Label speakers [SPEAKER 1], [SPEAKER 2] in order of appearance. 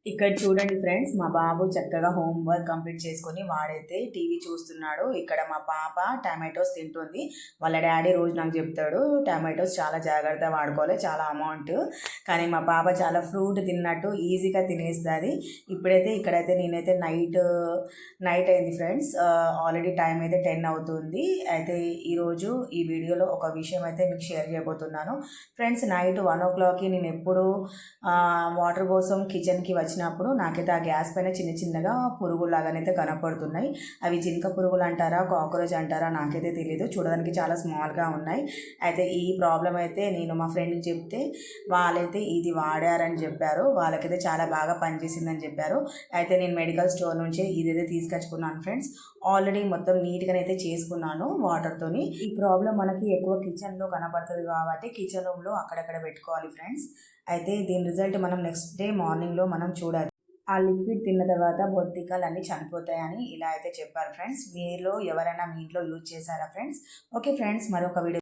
[SPEAKER 1] ఇక్కడ చూడండి ఫ్రెండ్స్, మా బాబు చక్కగా హోంవర్క్ కంప్లీట్ చేసుకొని వాడైతే టీవీ చూస్తున్నాడు. ఇక్కడ మా పాప టమాటోస్ తింటుంది. వాళ్ళ డాడీ రోజు నాకు చెప్తాడు, టమాటోస్ చాలా జాగ్రత్తగా వాడుకోవాలి, చాలా అమౌంట్. కానీ మా పాప చాలా ఫ్రూట్ తిన్నట్టు ఈజీగా తినేస్తుంది. ఇక్కడైతే నేనైతే నైట్ అయింది ఫ్రెండ్స్. ఆల్రెడీ టైం అయితే 10 అవుతుంది. అయితే ఈరోజు ఈ వీడియోలో ఒక విషయం అయితే మీకు షేర్ చేయబోతున్నాను ఫ్రెండ్స్. నైట్ 1 o'clockకి నేను ఎప్పుడు వాటర్ కోసం కిచెన్కి వచ్చినప్పుడు నాకైతే ఆ గ్యాస్ పైన చిన్నగా పురుగులాగానైతే కనపడుతున్నాయి. అవి జింక పురుగులు అంటారా, కాక్రోచ్ అంటారా నాకైతే తెలియదు. చూడడానికి చాలా స్మాల్గా ఉన్నాయి. అయితే ఈ ప్రాబ్లం అయితే నేను మా ఫ్రెండ్కి చెప్తే వాళ్ళైతే ఇది వాడారని చెప్పారు. వాళ్ళకైతే చాలా బాగా పనిచేసిందని చెప్పారు. అయితే నేను మెడికల్ స్టోర్ నుంచి ఇదైతే తీసుకొచ్చుకున్నాను ఫ్రెండ్స్. ఆల్రెడీ మొత్తం నీట్గానైతే చేసుకున్నాను వాటర్తోని. ఈ ప్రాబ్లం మనకి ఎక్కువ కిచెన్లో కనపడుతుంది కాబట్టి కిచెన్ రూమ్లో అక్కడక్కడ పెట్టుకోవాలి ఫ్రెండ్స్. అయితే దీని రిజల్ట్ మనం నెక్స్ట్ డే మార్నింగ్లో మనం చూడాలి. ఆ లిక్విడ్ తిన్న తర్వాత బొద్దికలు అన్నీ చనిపోతాయని ఇలా అయితే చెప్పారు ఫ్రెండ్స్. మీలో ఎవరైనా మీ ఇంట్లో యూజ్ చేశారా ఫ్రెండ్స్? ఓకే ఫ్రెండ్స్, మరొక వీడియో